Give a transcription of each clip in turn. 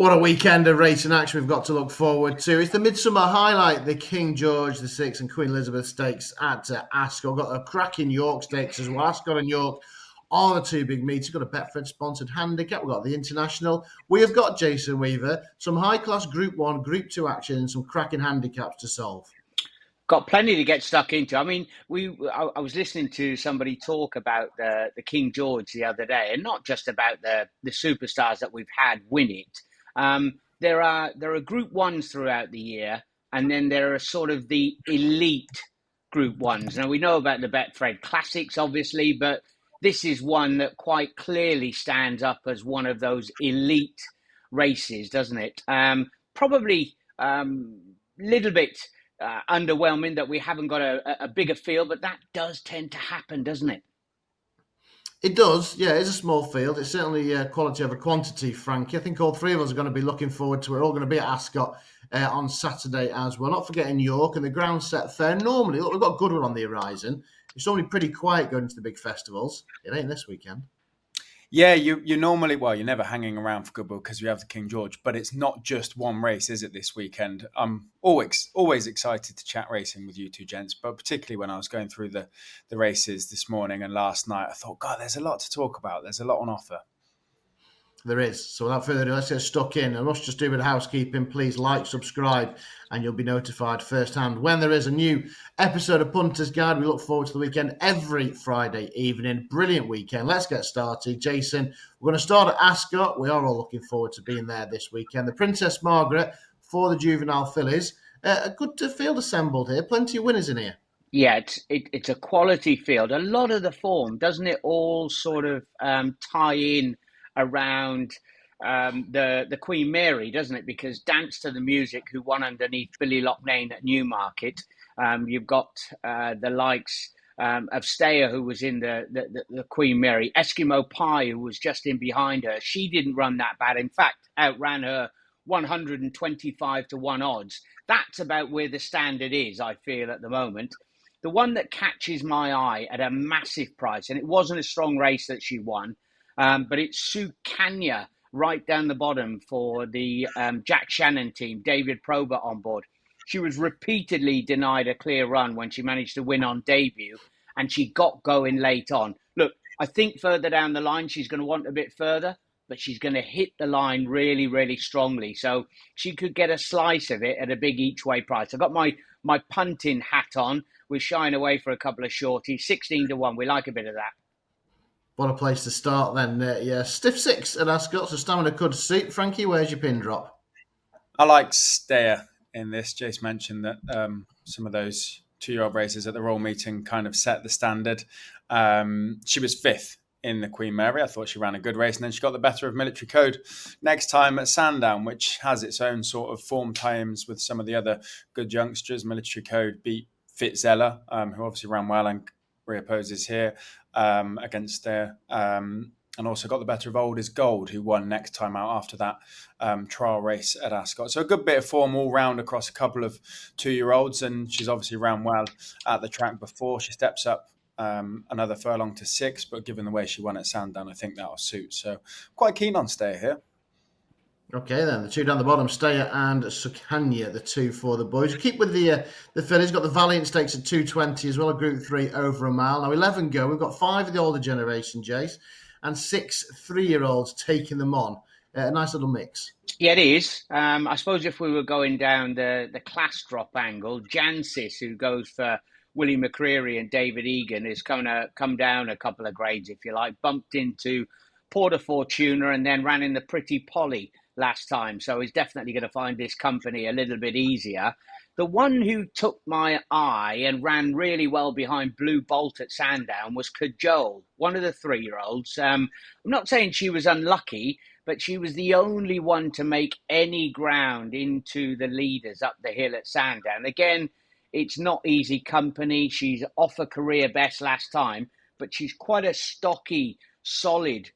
What a weekend of racing action we've got to look forward to. It's the Midsummer Highlight, the King George VI and Queen Elizabeth Stakes at Ascot. We've got a cracking York Stakes as well. Ascot and York are the two big meets. We've got a Betfred-sponsored handicap. We've got the International. We have got, Jason Weaver, some high-class Group 1, Group 2 action and some cracking handicaps to solve. Got plenty to get stuck into. I mean, I was listening to somebody talk about the King George the other day, and not just about the superstars that we've had win it. There are Group 1s throughout the year, and then there are sort of the elite Group 1s. Now, we know about the Betfred Classics, obviously, but this is one that quite clearly stands up as one of those elite races, doesn't it? Probably little bit underwhelming that we haven't got a bigger field, but that does tend to happen, doesn't it? It does, yeah. It's a small field. It's certainly quality over quantity, Frankie. I think all three of us are going to be looking forward to it. We're all going to be at Ascot on Saturday as well. Not forgetting York and the ground set fair. Normally, look, we've got a good one on the horizon. It's normally pretty quiet going to the big festivals. It ain't this weekend. Yeah, you normally, well, you're never hanging around for Goodwood because you have the King George, but it's not just one race, is it, this weekend? I'm always excited to chat racing with you two gents, but particularly when I was going through the races this morning and last night, I thought, God, there's a lot to talk about. There's a lot on offer. There is. So without further ado, let's get stuck in. I must just do a bit of housekeeping. Please like, subscribe, and you'll be notified firsthand when there is a new episode of Punters Guide. We look forward to the weekend every Friday evening. Brilliant weekend. Let's get started. Jason, we're going to start at Ascot. We are all looking forward to being there this weekend. The Princess Margaret for the juvenile fillies. A good field assembled here. Plenty of winners in here. Yeah, it's a quality field. A lot of the form, doesn't it all sort of tie in around the Queen Mary, doesn't it? Because Dance to the Music, who won underneath Billy Loughnane at Newmarket, you've got the likes of Stayer, who was in the Queen Mary, Eskimo Pie, who was just in behind her. She didn't run that bad. In fact, outran her 125 to 1 odds. That's about where the standard is, I feel, at the moment. The one that catches my eye at a massive price, and it wasn't a strong race that she won, but it's Sukanya right down the bottom for the Jack Shannon team, David Probert on board. She was repeatedly denied a clear run when she managed to win on debut, and she got going late on. Look, I think further down the line, she's going to want a bit further, but she's going to hit the line really, really strongly. So she could get a slice of it at a big each-way price. I've got my punting hat on. We're shying away for a couple of shorties, 16 to 1. We like a bit of that. What a place to start then. Yeah, stiff 6 at Ascot, so stamina could suit. Frankie, where's your pin drop? I like Stayer in this. Jace mentioned that some of those 2-year-old races at the Royal Meeting kind of set the standard. She was 5th in the Queen Mary. I thought she ran a good race, and then she got the better of Military Code next time at Sandown, which has its own sort of form times with some of the other good youngsters. Military Code beat Fitzella, who obviously ran well and reopposes here against there, and also got the better of Old is Gold, who won next time out after that trial race at Ascot. So a good bit of form all round across a couple of 2-year-olds, and she's obviously ran well at the track before. She steps up another furlong to 6, but given the way she won at Sandown, I think that'll suit. So quite keen on Stayer here. Okay, then the two down the bottom, Stayer and Sukanya, the two for the boys. We keep with the fillies. Got the Valiant Stakes at 220 as well, a Group 3 over a mile. Now 11 go. We've got 5 of the older generation, Jace, and 6 3-year-olds taking them on. A nice little mix. Yeah, it is. I suppose if we were going down the class drop angle, Jancis, who goes for Willie McCreary and David Egan, is going to come down a couple of grades, if you like, bumped into Porter Fortuna and then ran in the Pretty Polly last time. So he's definitely going to find this company a little bit easier. The one who took my eye and ran really well behind Blue Bolt at Sandown was Cajole, one of the 3-year-olds. I'm not saying she was unlucky, but she was the only one to make any ground into the leaders up the hill at Sandown. Again, it's not easy company. She's off a career best last time, but she's quite a stocky, solid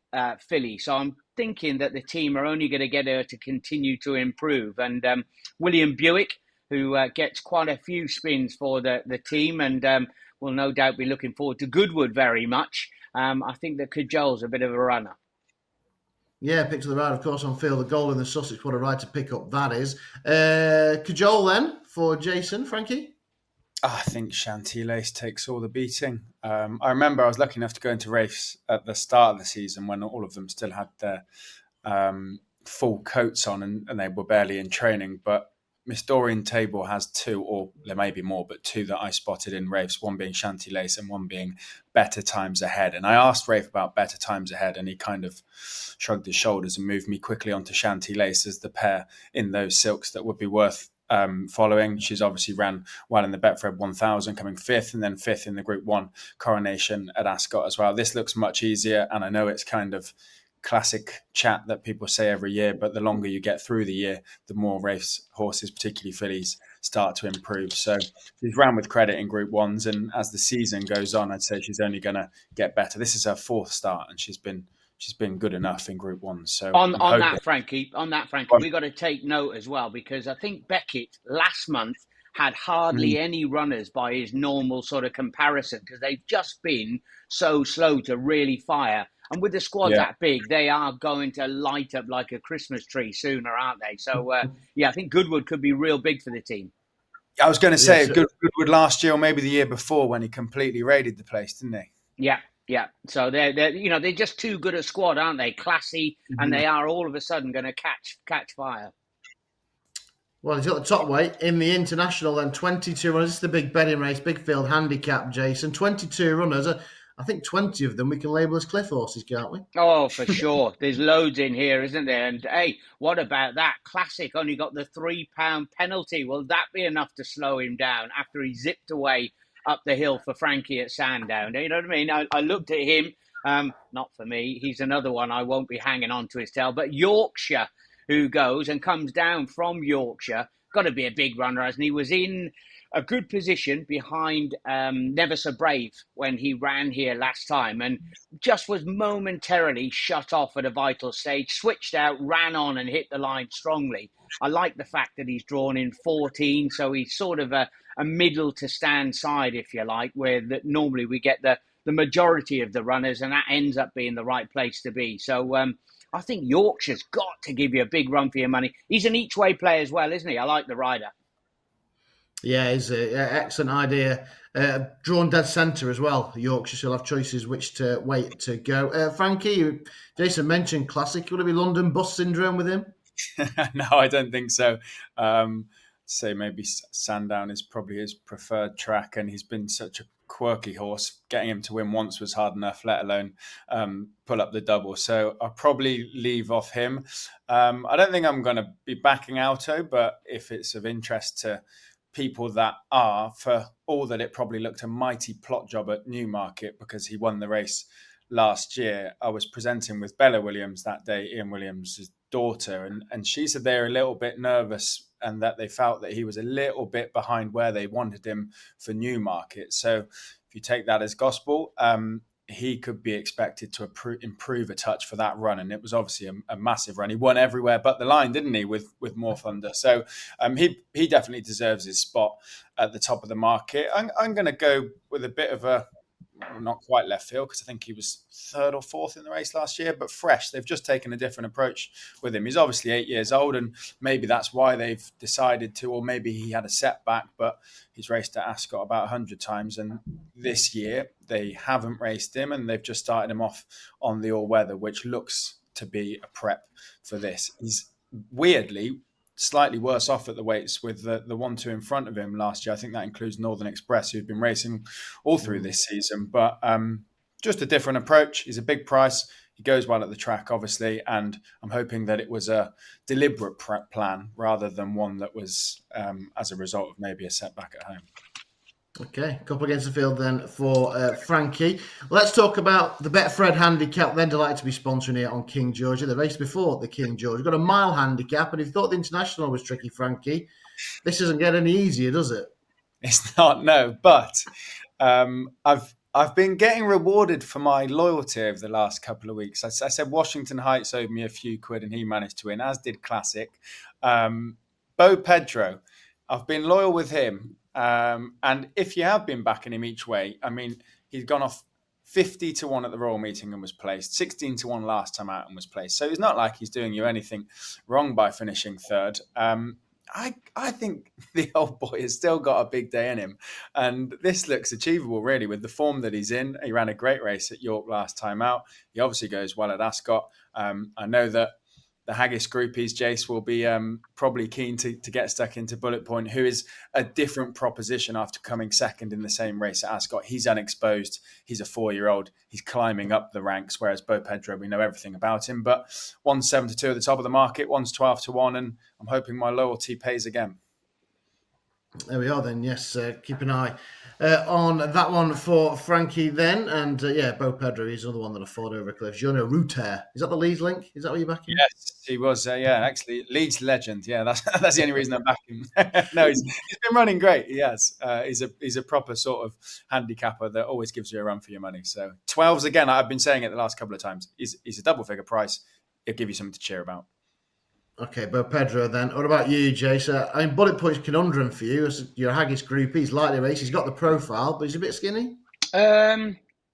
filly. So I'm thinking that the team are only going to get her to continue to improve. And William Buick, who gets quite a few spins for the team and will no doubt be looking forward to Goodwood very much. I think that Cajole's a bit of a runner. Yeah, pick to the right, of course, on Field of Gold in the Sussex. What a ride to pick up that is. Cajole then for Jason, Frankie? I think Chantilly takes all the beating. I remember I was lucky enough to go into race at the start of the season when all of them still had their full coats on and they were barely in training. But Miss Doreen Table has two, or there may be more, but two that I spotted in Rafe's, one being Chantilly and one being Better Times Ahead. And I asked Rafe about Better Times Ahead and he kind of shrugged his shoulders and moved me quickly onto Chantilly as the pair in those silks that would be worth following. She's obviously ran well in the Betfred 1000, coming fifth, and then fifth in the Group 1 Coronation at Ascot as well. This looks much easier, and I know it's kind of classic chat that people say every year, but the longer you get through the year, the more race horses, particularly fillies, start to improve. So she's ran with credit in Group 1s, and as the season goes on, I'd say she's only going to get better. This is her fourth start, and she's been good enough in Group 1. So on that, Frankie, we got to take note as well, because I think Beckett last month had hardly any runners by his normal sort of comparison, because they've just been so slow to really fire. And with the squad that big, they are going to light up like a Christmas tree sooner, aren't they? So, I think Goodwood could be real big for the team. I was going to say Goodwood last year or maybe the year before when he completely raided the place, didn't he? Yeah. So they're just too good a squad, aren't they? Classy, and they are all of a sudden going to catch fire. Well, he's got the top weight in the international. Then 22 runners. This is the big betting race, big field handicap. Jason, 22 runners. I think 20 of them we can label as cliff horses, can't we? Oh, for sure. There's loads in here, isn't there? And hey, what about that? Classic only got the £3 penalty. Will that be enough to slow him down after he zipped away up the hill for Frankie at Sandown? You know what I mean? I looked at him. Not for me. He's another one I won't be hanging on to his tail. But Yorkshire, who goes and comes down from Yorkshire, got to be a big runner, hasn't he? Was in a good position behind Never So Brave when he ran here last time, and just was momentarily shut off at a vital stage, switched out, ran on and hit the line strongly. I like the fact that he's drawn in 14, so he's sort of a middle to stand side, if you like, where normally we get the majority of the runners, and that ends up being the right place to be. So I think Yorkshire's got to give you a big run for your money. He's an each-way player as well, isn't he? I like the rider. Yeah, it's an excellent idea. Drawn dead centre as well. Yorkshire shall have choices which weight to go. Frankie, Jason mentioned classic. Will it be London bus syndrome with him? No, I don't think so. Say maybe Sandown is probably his preferred track, and he's been such a quirky horse. Getting him to win once was hard enough, let alone pull up the double. So I'll probably leave off him. I don't think I'm going to be backing Alto, but if it's of interest to people that are, for all that it probably looked a mighty plot job at Newmarket because he won the race last year. I was presenting with Bella Williams that day, Ian Williams' daughter, and she said they were a little bit nervous and that they felt that he was a little bit behind where they wanted him for Newmarket. So if you take that as gospel, he could be expected to improve a touch for that run. And it was obviously a massive run. He won everywhere but the line, didn't he, with More Thunder? So he definitely deserves his spot at the top of the market. I'm going to go with a bit of a, not quite left field, because I think he was third or fourth in the race last year, but Fresh. They've just taken a different approach with him. He's obviously 8 years old, and maybe that's why they've decided to, or maybe he had a setback, but he's raced at Ascot about 100 times, and this year they haven't raced him, and they've just started him off on the all-weather, which looks to be a prep for this. He's weirdly slightly worse off at the weights with the 1-2 in front of him last year. I think that includes Northern Express, who've been racing all through this season. But just a different approach. He's a big price. He goes well at the track, obviously, and I'm hoping that it was a deliberate prep plan rather than one that was as a result of maybe a setback at home. Okay, couple against the field then for Frankie. Let's talk about the Betfred Handicap. Then delighted to be sponsoring it on King George. The race before the King George. We've got a mile handicap, and if you thought the international was tricky, Frankie, this doesn't get any easier, does it? It's not, no. But I've been getting rewarded for my loyalty over the last couple of weeks. I said Washington Heights owed me a few quid, and he managed to win, as did Classic. Bo Pedro, I've been loyal with him. And if you have been backing him each way, I mean, he's gone off 50-1 at the Royal Meeting and was placed, 16-1 last time out and was placed. So it's not like he's doing you anything wrong by finishing third. I think the old boy has still got a big day in him. And this looks achievable, really, with the form that he's in. He ran a great race at York last time out. He obviously goes well at Ascot. I know that the Haggis groupies, Jace, will be probably keen to get stuck into Bullet Point, who is a different proposition after coming second in the same race at Ascot. He's unexposed. He's a 4-year-old. He's climbing up the ranks, whereas Bo Pedro, we know everything about him. But one's 7-2 at the top of the market, one's 12-1, and I'm hoping my loyalty pays again. There we are then. Yes, keep an eye on that one for Frankie then. And Bo Pedro is another one that I followed over a cliff. Jono Ruter. Is that the Leeds link? Is that what you're backing? Yes, he was. Actually, Leeds legend. Yeah, that's the only reason I'm backing him. No, he's been running great. He has. He's a proper sort of handicapper that always gives you a run for your money. So 12s again. I've been saying it the last couple of times. He's a double figure price. It'll give you something to cheer about. Okay, Bo Pedro then. What about you, Jason? I mean, Bullet Point's conundrum for you. You're a Haggis groupie. He's lightly raced. He's got the profile, but he's a bit skinny. Yeah,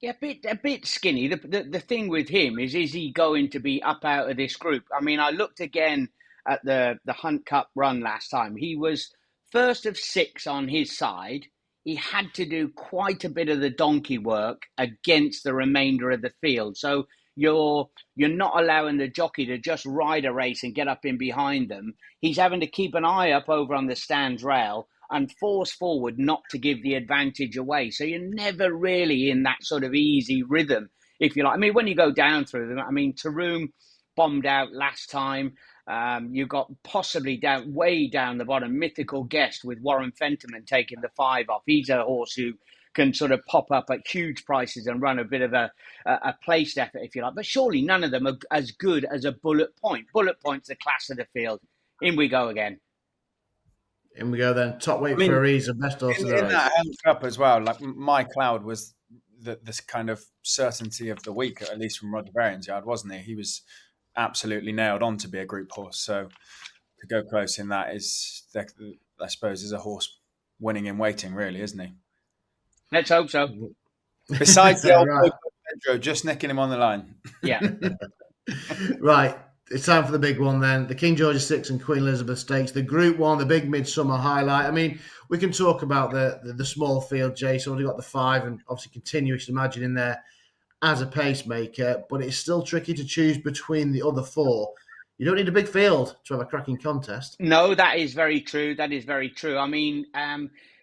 a bit skinny. The thing with him is he going to be up out of this group? I mean, I looked again at the Hunt Cup run last time. He was first of 6 on his side. He had to do quite a bit of the donkey work against the remainder of the field. So you're not allowing the jockey to just ride a race and get up in behind them. He's having to keep an eye up over on the stands rail and force forward not to give the advantage away. So you're never really in that sort of easy rhythm, if you like. I mean, when you go down through them, I mean, Taroom bombed out last time. You got possibly way down the bottom, Mythical Guest with Warren Fenterman taking the 5 off. He's a horse who can sort of pop up at huge prices and run a bit of a placed effort, if you like. But surely none of them are as good as a Bullet Point. Bullet Point's the class of the field. In we go again. In we go then. Top weight for a reason. Best horse of the race. In that Hunt Cup as well, like my cloud was this kind of certainty of the week, at least from Roger Varian's yard, wasn't he? He was absolutely nailed on to be a group horse. So to go close in that is, I suppose, is a horse winning in waiting, really, isn't he? Let's hope so. Besides the old Pedro, just nicking him on the line. Yeah. Right. It's time for the big one then. The King George VI and Queen Elizabeth Stakes. The Group 1, the big midsummer highlight. I mean, we can talk about the small field, Jay. So we've got the 5 and obviously Continuous Imagine in there as a pacemaker. But it's still tricky to choose between the other 4. You don't need a big field to have a cracking contest. No, that is very true. That is very true. I mean,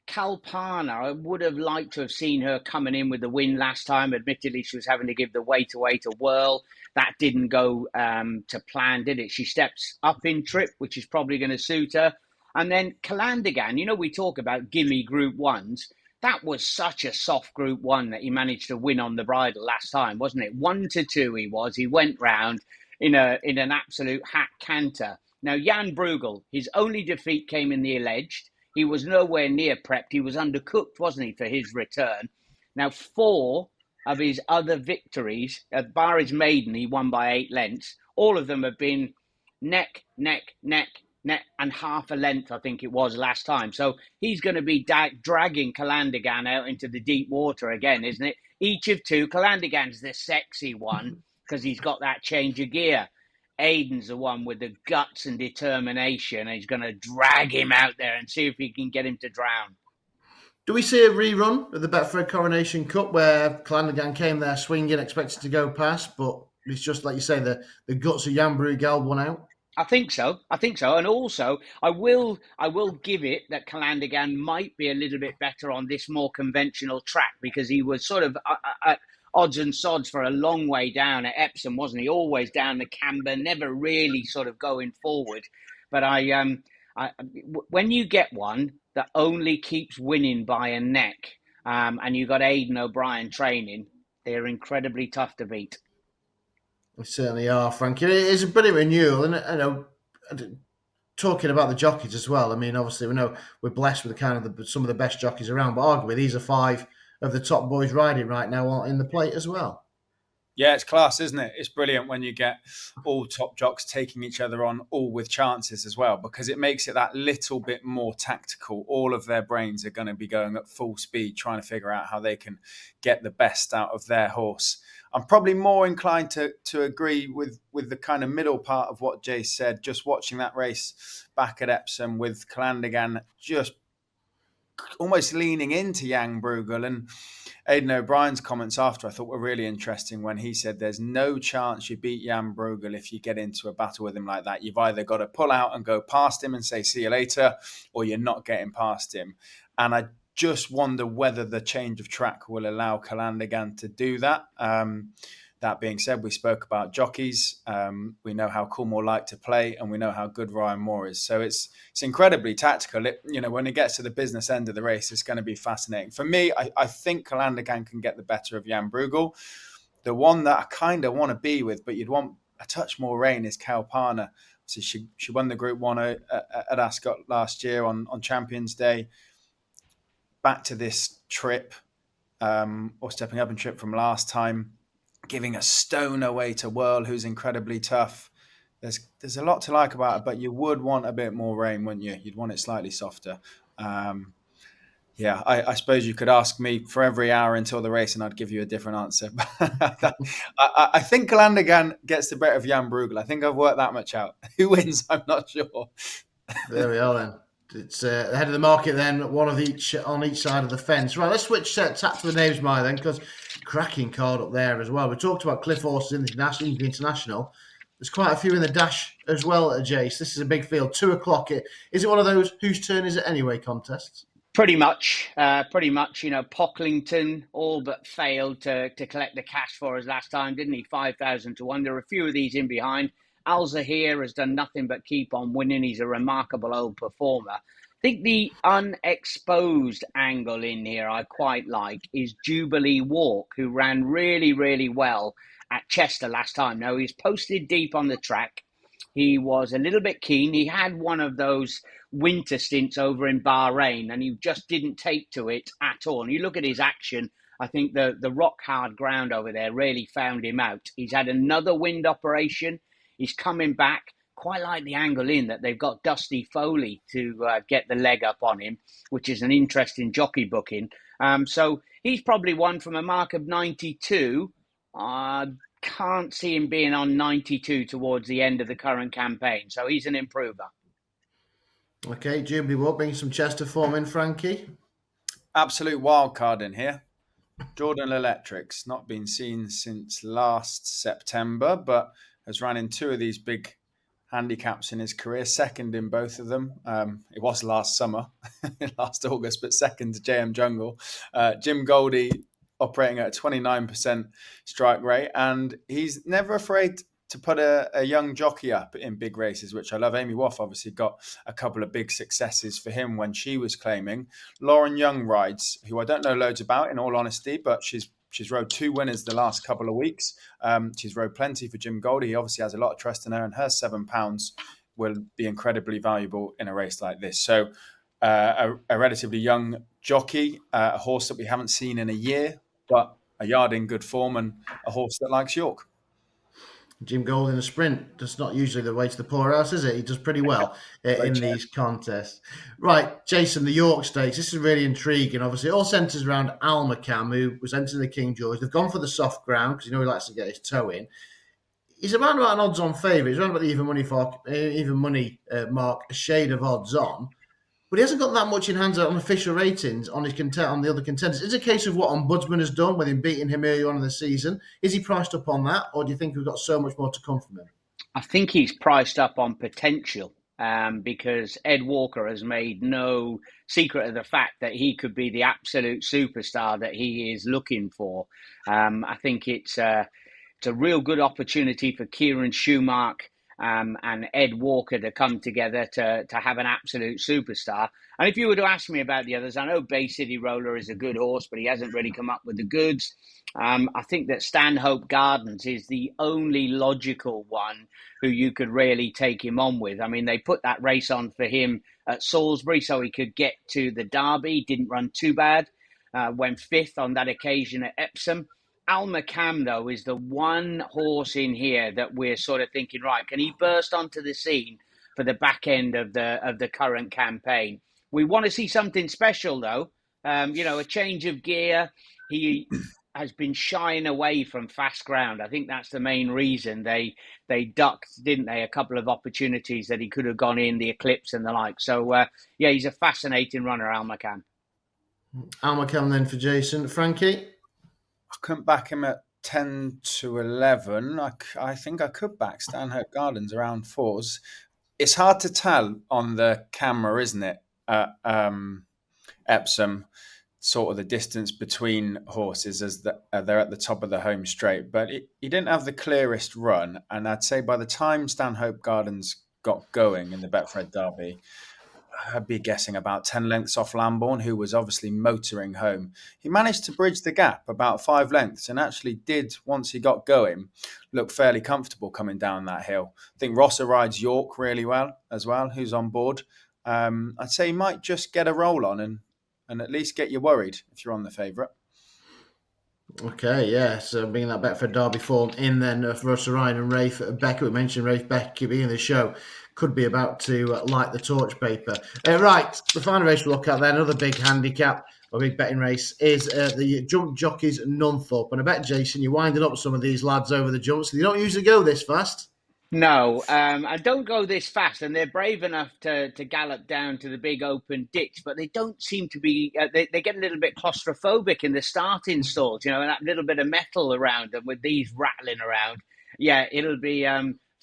Kalpana, I would have liked to have seen her coming in with the win last time. Admittedly, she was having to give the weight a whirl. That didn't go to plan, did it? She steps up in trip, which is probably going to suit her. And then Calandigan, we talk about gimme Group 1s. That was such a soft Group 1 that he managed to win on the bridle last time, wasn't it? 1-2 he was. He went round in an absolute hack canter. Now, Jan Bruegel, his only defeat came in the alleged. He was nowhere near prepped. He was undercooked, wasn't he, for his return? Now, 4 of his other victories, bar his maiden, he won by 8 lengths. All of them have been neck, and half a length, I think it was last time. So he's going to be dragging Calandigan out into the deep water again, isn't it? Each of 2. Calandigan's the sexy one because he's got that change of gear. Aiden's the one with the guts and determination. And he's going to drag him out there and see if he can get him to drown. Do we see a rerun of the Betfred Coronation Cup where Calandigan came there swinging, expected to go past, but it's just like you say, the guts of Jan Bruegel won out? I think so. And also, I will give it that Calandigan might be a little bit better on this more conventional track because he was sort of at odds and sods for a long way down at Epsom, wasn't he? Always down the camber, never really sort of going forward. But when you get one that only keeps winning by a neck, and you got Aidan O'Brien training, they're incredibly tough to beat. We certainly are, Frankie. It's a brilliant renewal, and talking about the jockeys as well. I mean, obviously we know we're blessed with some of the best jockeys around, but arguably these are 5 of the top boys riding right now in the plate as well. Yeah, it's class, isn't it? It's brilliant when you get all top jocks taking each other on, all with chances as well, because it makes it that little bit more tactical. All of their brains are going to be going at full speed, trying to figure out how they can get the best out of their horse. I'm probably more inclined to agree with the kind of middle part of what Jay said, just watching that race back at Epsom with Calandigan just almost leaning into Jan Bruegel. And Aidan O'Brien's comments after I thought were really interesting when he said there's no chance you beat Jan Bruegel if you get into a battle with him like that. You've either got to pull out and go past him and say, see you later, or you're not getting past him. And I just wonder whether the change of track will allow Calandigan to do that. That being said, we spoke about jockeys. We know how Coolmore like to play, and we know how good Ryan Moore is. So it's incredibly tactical. When it gets to the business end of the race, it's going to be fascinating. For me, I think Calandigan can get the better of Jan Bruegel. The one that I kind of want to be with, but you'd want a touch more rain, is Kalpana. So she won the Group 1 at Ascot last year on Champions Day. Back to this trip, or stepping up in trip from last time, giving a stone away to Whirl, who's incredibly tough. There's a lot to like about it, but you would want a bit more rain, wouldn't you? You'd want it slightly softer. I suppose you could ask me for every hour until the race and I'd give you a different answer. I think Calandigan gets the better of Jan Bruegel. I think I've worked that much out. Who wins? I'm not sure. There we are then. It's ahead of the market then, one of each on each side of the fence. Right, let's switch tap to the names, Maya, then, because cracking card up there as well. We talked about Cliff horses in the international. There's quite a few in the dash as well, Jace. This is a big field. 2:00. Is it one of those whose turn is it anyway contests? Pretty much. Pocklington all but failed to collect the cash for us last time, didn't he? 5,000 to 1. There are a few of these in behind. Al Zahir has done nothing but keep on winning. He's a remarkable old performer. I think the unexposed angle in here I quite like is Jubilee Walk, who ran really, really well at Chester last time. Now, he's posted deep on the track. He was a little bit keen. He had one of those winter stints over in Bahrain, and he just didn't take to it at all. And you look at his action, I think the rock hard ground over there really found him out. He's had another wind operation. He's coming back, quite like the angle in that they've got Dusty Foley to get the leg up on him, which is an interesting jockey booking. So he's probably one from a mark of 92. Can't see him being on 92 towards the end of the current campaign. So he's an improver. Okay, Jubilee Walk, bring some Chester form in, Frankie. Absolute wild card in here. Jordan Electric's not been seen since last September, but has run in 2 of these big handicaps in his career, second in both of them. It was last summer, last August, but second to JM Jungle. Jim Goldie operating at a 29% strike rate, and he's never afraid to put a young jockey up in big races, which I love. Amy Woff obviously got a couple of big successes for him when she was claiming. Lauren Young rides, who I don't know loads about, in all honesty, but she's rode 2 winners the last couple of weeks. She's rode plenty for Jim Goldie. He obviously has a lot of trust in her, and her £7 will be incredibly valuable in a race like this. So a relatively young jockey, a horse that we haven't seen in a year, but a yard in good form, and a horse that likes York. Jim Gold in a sprint. That's not usually the way to the poorhouse, is it? He does pretty well in these contests. Right, Jason, the York Stakes. This is really intriguing. Obviously, it all centres around Al McCann, who was entering the King George. They've gone for the soft ground because he likes to get his toe in. He's around about an odds-on favourite. He's around about the even money mark, a shade of odds on. But he hasn't got that much in hands on official ratings on the other contenders. Is it a case of what Ombudsman has done with him beating him early on in the season? Is he priced up on that, or do you think we've got so much more to come from him? I think he's priced up on potential because Ed Walker has made no secret of the fact that he could be the absolute superstar that he is looking for. I think it's a real good opportunity for Kieran Schumacher and Ed Walker to come together to have an absolute superstar. And if you were to ask me about the others, I know Bay City Roller is a good horse, but he hasn't really come up with the goods. I think that Stanhope Gardens is the only logical one who you could really take him on with. I mean, they put that race on for him at Salisbury so he could get to the Derby. Didn't run too bad. Went 5th on that occasion at Epsom. Alma Cam, though, is the one horse in here that we're sort of thinking, right, can he burst onto the scene for the back end of the current campaign? We want to see something special, though. A change of gear. He has been shying away from fast ground. I think that's the main reason they ducked, didn't they? A couple of opportunities that he could have gone in, the Eclipse and the like. So, he's a fascinating runner, Alma Cam. Alma Cam then for Jason. Frankie? I couldn't back him at 10 to 11. I think I could back Stanhope Gardens around 4s. It's hard to tell on the camera, isn't it? Epsom, sort of the distance between horses as they're at the top of the home straight. But he didn't have the clearest run. And I'd say by the time Stanhope Gardens got going in the Betfred Derby, I'd be guessing about 10 lengths off Lambourne, who was obviously motoring home. He managed to bridge the gap about 5 lengths and actually did, once he got going, look fairly comfortable coming down that hill. I think Rosser rides York really well as well, who's on board. I'd say he might just get a roll on and at least get you worried if you're on the favourite. Okay, yeah. So bringing that Betfred Derby form in then for Russell Ryan and Rafe Becker. We mentioned Rafe Becker being in the show. Could be about to light the torch paper. Right, the final race we'll look at then, another big handicap, a big betting race, is the Jump Jockeys Nunthorpe. And I bet, Jason, you're winding up some of these lads over the jumps. They don't usually go this fast. No, I don't go this fast, and they're brave enough to gallop down to the big open ditch, but they don't seem to be. They get a little bit claustrophobic in the starting stalls, and that little bit of metal around them with these rattling around. Yeah, it'll be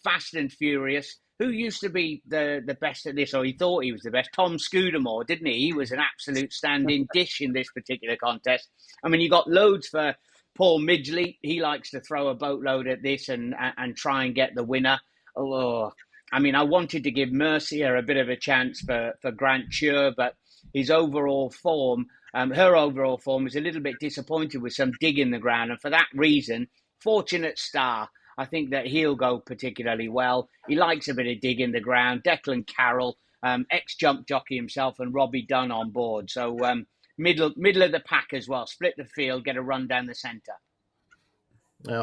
fast and furious. Who used to be the best at this, or he thought he was the best? Tom Scudamore, didn't he? He was an absolute standing dish in this particular contest. I mean, you got loads for Paul Midgley. He likes to throw a boatload at this and try and get the winner. Oh, I mean, I wanted to give Mercier a bit of a chance for Grant Chure, but his overall form, her overall form, was a little bit disappointed with some dig in the ground. And for that reason, Fortunate Star, I think that he'll go particularly well. He likes a bit of dig in the ground. Declan Carroll, ex-jump jockey himself, and Robbie Dunn on board. So middle of the pack as well. Split the field, get a run down the centre.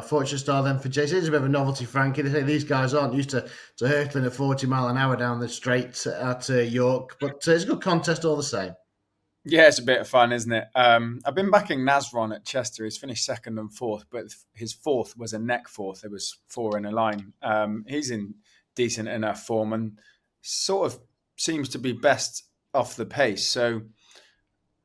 Fortunate Star then for Jason. It's a bit of a novelty, Frankie. They say these guys aren't used to hurtling at 40 mile an hour down the straight at York, but it's a good contest all the same. Yeah, it's a bit of fun, isn't it? I've been backing Nasron at Chester. He's finished 2nd and 4th, but his 4th was a neck 4th. There was 4 in a line. He's in decent enough form and sort of seems to be best off the pace. So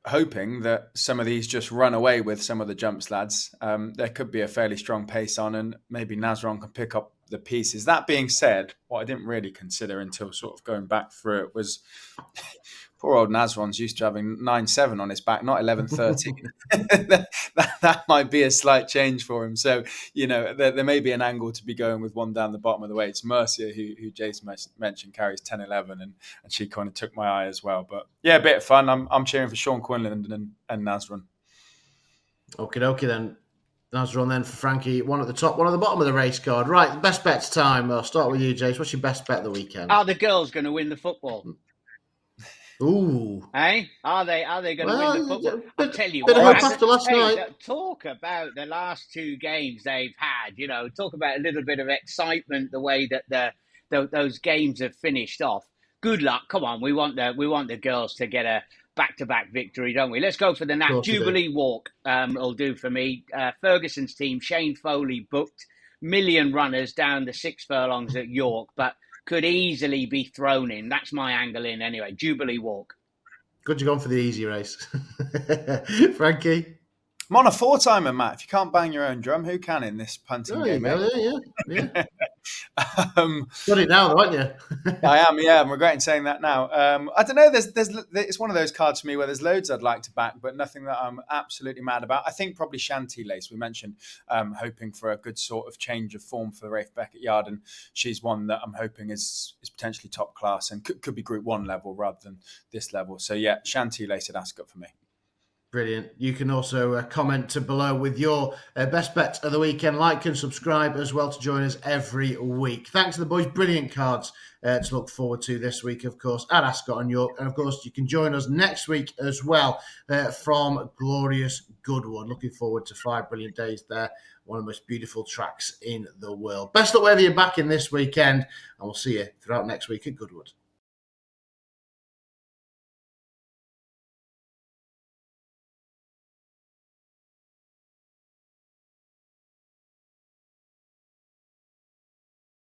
hoping that some of these just run away with some of the jumps lads. There could be a fairly strong pace on and maybe Nasron can pick up the pieces. That being said, what I didn't really consider until sort of going back through it was poor old Nasron's used to having 9-7 on his back, not 11-13. that might be a slight change for him. So, there may be an angle to be going with one down the bottom of the way. It's Mercier, who Jason mentioned, carries 10-11, and she kind of took my eye as well. But yeah, a bit of fun. I'm cheering for Sean Quinlan and Nasron. Okie dokie then. Nasron then for Frankie. One at the top, one at the bottom of the race card. Right, best bets time. I'll start with you, Jace. What's your best bet of the weekend? Are the girls going to win the football? Ooh. Hey, are they going to win the football? I'll tell you what. After last night. Talk about the last 2 games they've had. Talk about a little bit of excitement, the way that those games have finished off. Good luck. Come on, we want the girls to get a back-to-back victory, don't we? Let's go for the Nat Jubilee Walk. Will do for me. Ferguson's team, Shane Foley booked, million runners down the 6 furlongs at York, but could easily be thrown in. That's my angle in anyway. Jubilee Walk. Good, you're going for the easy race. Frankie? I'm on a 4-timer, Matt. If you can't bang your own drum, who can in this punting game? Yeah. Got it now, though, aren't you? I am, yeah. I'm regretting saying that now. I don't know. It's one of those cards for me where there's loads I'd like to back, but nothing that I'm absolutely mad about. I think probably Shanty Lace. We mentioned hoping for a good sort of change of form for Rafe Beckett Yard, and she's one that I'm hoping is potentially top class and could be Group 1 level rather than this level. So yeah, Shanty Lace at Ascot for me. Brilliant. You can also comment below with your best bets of the weekend. Like and subscribe as well to join us every week. Thanks to the boys. Brilliant cards to look forward to this week, of course, at Ascot and York. And, of course, you can join us next week as well from glorious Goodwood. Looking forward to 5 brilliant days there. One of the most beautiful tracks in the world. Best of luck wherever you're back in this weekend. And we'll see you throughout next week at Goodwood.